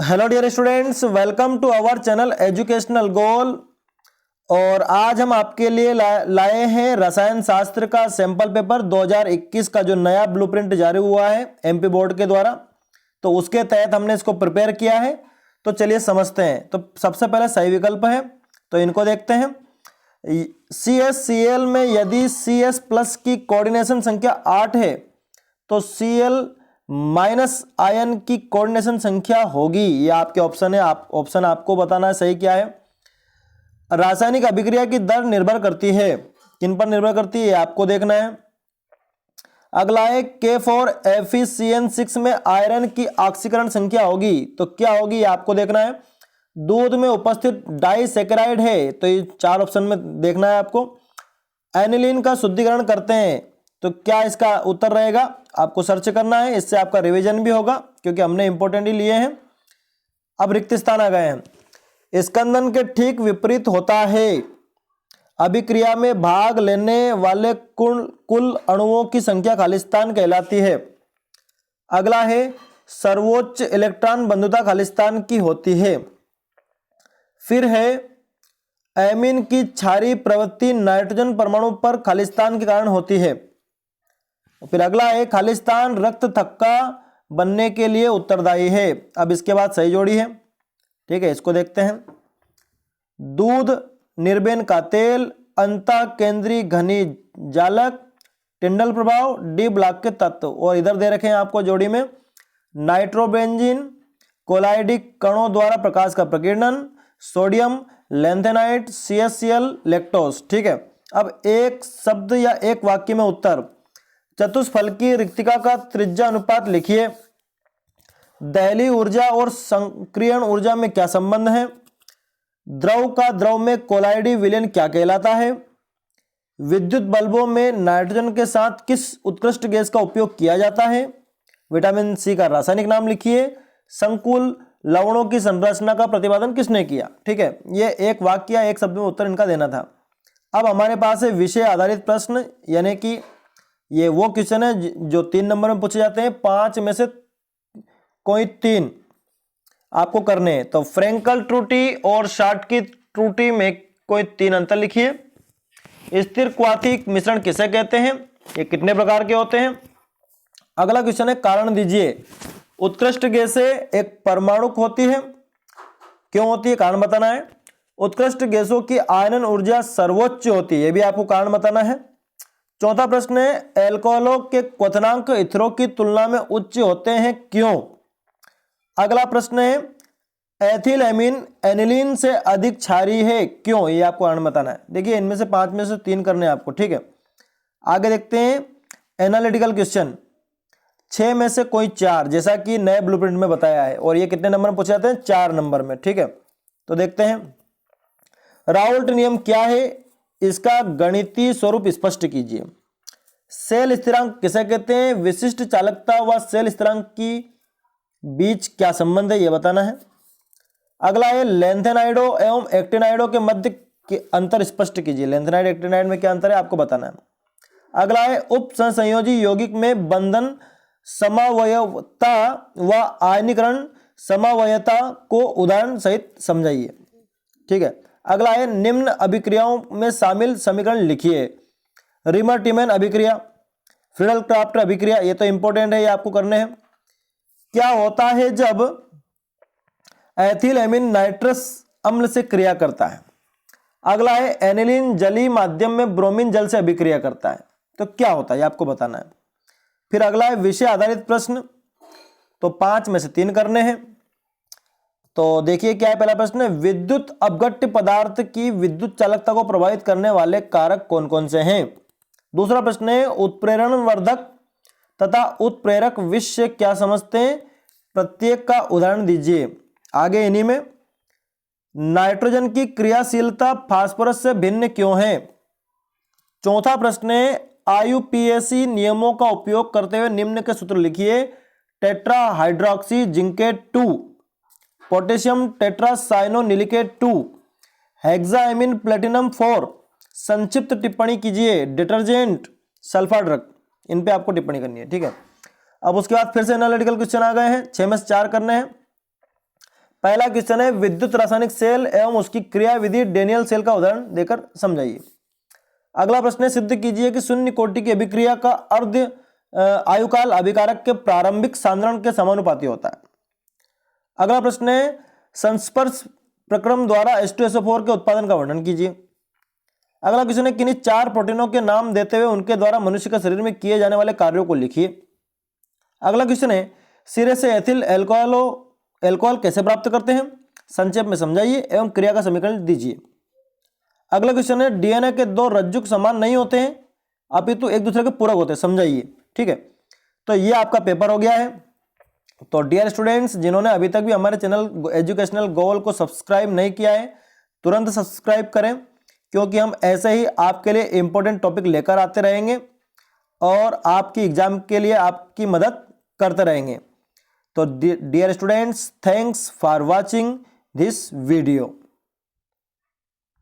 Hello dear students, welcome to our channel Educational Goal. और आज हम आपके लिए लाए हैं रसायन शास्त्र का सैंपल पेपर 2021 का जो नया ब्लूप्रिंट जारी हुआ है एमपी बोर्ड के द्वारा। तो उसके तहत हमने इसको प्रिपेयर किया है। तो चलिए समझते हैं। तो सबसे पहले सही विकल्प है, तो इनको देखते हैं। CSCl में यदि CS प्लस की कोऑर्डिनेशन संख्या 8 है तो Cl माइनस आयन की कोऑर्डिनेशन संख्या होगी। ये आपके ऑप्शन है, ऑप्शन आपको बताना है सही क्या है। रासायनिक अभिक्रिया की दर निर्भर करती है, किन पर निर्भर करती है आपको देखना है। अगला है K4FeCN6 में आयरन की ऑक्सीकरण संख्या होगी तो क्या होगी, ये आपको देखना है। दूध में उपस्थित डाइसैकेराइड है तो ये 4 ऑप्शन में देखना है आपको। एनिलीन का शुद्धिकरण करते हैं तो क्या इसका उत्तर रहेगा, आपको सर्च करना है। इससे आपका रिवीजन भी होगा क्योंकि हमने इंपॉर्टेंट ही लिए हैं। अब रिक्त स्थान आ गए हैं। स्कंदन के ठीक विपरीत होता है। अभिक्रिया में भाग लेने वाले कुल अणुओं की संख्या खालिस्तान कहलाती है। अगला है सर्वोच्च इलेक्ट्रॉन बंधुता खालिस्तान की होती है। फिर है एमीन की क्षारीय प्रवृत्ति नाइट्रोजन परमाणु पर खालिस्तान के कारण होती है। फिर अगला है खालिस्तान रक्त थक्का बनने के लिए उत्तरदायी है। अब इसके बाद सही जोड़ी है, ठीक है, इसको देखते हैं। दूध, निर्बेन का तेल, अंतः केंद्रीय घनी जालक, टिंडल प्रभाव, डी ब्लॉक के तत्व। और इधर दे रखे हैं आपको जोड़ी में नाइट्रोबेंजीन, कोलाइडिक कणों द्वारा प्रकाश का प्रकीर्णन, सोडियम, लैंथेनाइट, CSCl, लैक्टोज। ठीक है, अब एक शब्द या एक वाक्य में उत्तर। चतुष्फल की रिक्तिका का त्रिज्या अनुपात लिखिए। दहली ऊर्जा और संक्रियण ऊर्जा में क्या संबंध है। द्रव का द्रव में कोलाइडी विलयन क्या कहलाता है। विद्युत बल्बों में नाइट्रोजन के साथ किस उत्कृष्ट गैस का उपयोग किया जाता है। विटामिन C का रासायनिक नाम लिखिए। संकुल लवणों की संरचना का प्रतिपादन किसने किया। ठीक है, ये एक वाक्य या एक शब्द में उत्तर इनका देना था। अब हमारे पास है विषय आधारित प्रश्न, यानी कि ये वो क्वेश्चन है जो 3 नंबर में पूछे जाते हैं। 5 में से कोई 3 आपको करने हैं। तो फ्रेंकल त्रुटि और शार्ट की त्रुटि में कोई 3 अंतर लिखिए। स्थिर क्वाथी मिश्रण किसे कहते हैं, ये कितने प्रकार के होते हैं। अगला क्वेश्चन है कारण दीजिए। उत्कृष्ट गैसें एक परमाणुक होती है, क्यों होती है, कारण बताना है। उत्कृष्ट गैसों की आयनन ऊर्जा सर्वोच्च होती है, ये भी आपको कारण बताना है। चौथा प्रश्न है एल्कोहलों के क्वथनांक इथरों की तुलना में उच्च होते हैं, क्यों। अगला प्रश्न है एथिल एमीन एनिलीन से अधिक क्षारीय है, क्यों, ये आपको कारण बताना है। देखिए इनमें से 5 में से 3 करने हैं आपको। ठीक है, आगे देखते हैं एनालिटिकल क्वेश्चन। 6 में से कोई 4, जैसा कि नए ब्लूप्रिंट में बताया है। और ये कितने नंबर में पूछे जाते हैं, 4 नंबर में। ठीक है, तो देखते हैं राउल्ट नियम क्या है, इसका गणितीय स्वरूप स्पष्ट कीजिए। सेल स्थिरांक किसे कहते हैं। विशिष्ट चालकता व सेल स्थिरांक की बीच क्या संबंध है, यह बताना है। अगला है लेंथेनाइडो एवं एक्टिनाइडो के मध्य के अंतर स्पष्ट कीजिए। लेंथेनाइड एक्टिनाइड में क्या अंतर है आपको बताना है। अगला है उप संयोजी यौगिक में बंधन समवयवता व आयनीकरण समवयता को उदाहरण सहित समझाइए। ठीक है, अगला है निम्न अभिक्रियाओं में शामिल समीकरण लिखिए। रिमर टिमेन अभिक्रिया, फ्रीडल क्राफ्ट अभिक्रिया, ये तो इंपॉर्टेंट है, ये आपको करने हैं। क्या होता है जब एथिल एमीन नाइट्रस अम्ल से क्रिया करता है। अगला है एनिलीन जलीय माध्यम में ब्रोमीन जल से अभिक्रिया करता है, तो क्या होता है, ये आपको बताना है। फिर अगला है विषय आधारित प्रश्न, तो 5 में से 3 करने हैं। तो देखिए क्या है पहला प्रश्न है विद्युत अपघट्य पदार्थ की विद्युत चालकता को प्रभावित करने वाले कारक कौन कौन से हैं। दूसरा प्रश्न है उत्प्रेरण वर्धक तथा उत्प्रेरक विष से क्या समझते हैं, प्रत्येक का उदाहरण दीजिए। आगे इन्हीं में नाइट्रोजन की क्रियाशीलता फास्फोरस से भिन्न क्यों है। चौथा प्रश्न है IUPAC नियमों का उपयोग करते हुए निम्न के सूत्र लिखिए। Tetra hydroxy zincate 2, potassium tetracyanonickelate 2, hexaamine platinum 4। संक्षिप्त टिप्पणी कीजिए। डिटर्जेंट, सल्फा ड्रग, इन पे आपको टिप्पणी करनी है। ठीक है, अब उसके बाद फिर से एनालिटिकल क्वेश्चन आ गए हैं, 6 में से 4 करने हैं। पहला क्वेश्चन है विद्युत रासायनिक सेल एवं उसकी क्रियाविधि डेनियल सेल का उदाहरण देकर समझाइए। अगला प्रश्न है सिद्ध कीजिए कि शून्य कोटि की अभिक्रिया का अर्ध आयुकाल अभिकारक के प्रारंभिक सांद्रण के समानुपाती होता है। अगला प्रश्न है संस्पर्श प्रक्रम द्वारा H2SO4 के उत्पादन का वर्णन कीजिए। अगला क्वेश्चन है किन्हीं 4 प्रोटीनों के नाम देते हुए उनके द्वारा मनुष्य के शरीर में किए जाने वाले कार्यों को लिखिए। अगला क्वेश्चन है सिरे से एथिल अल्कोहल कैसे प्राप्त करते हैं, संक्षेप में समझाइए एवं क्रिया का समीकरण दीजिए। अगला क्वेश्चन है डीएनए के 2 रज्जुक समान नहीं होते हैं अपितु एक दूसरे के पूरक होते हैं, समझाइए। ठीक है, तो ये आपका पेपर हो गया है। तो डियर स्टूडेंट्स, जिन्होंने अभी तक भी हमारे चैनल एजुकेशनल गोल को सब्सक्राइब नहीं किया है तुरंत सब्सक्राइब करें, क्योंकि हम ऐसे ही आपके लिए इंपॉर्टेंट टॉपिक लेकर आते रहेंगे और आपकी एग्जाम के लिए आपकी मदद करते रहेंगे। तो dear students, thanks for watching this video.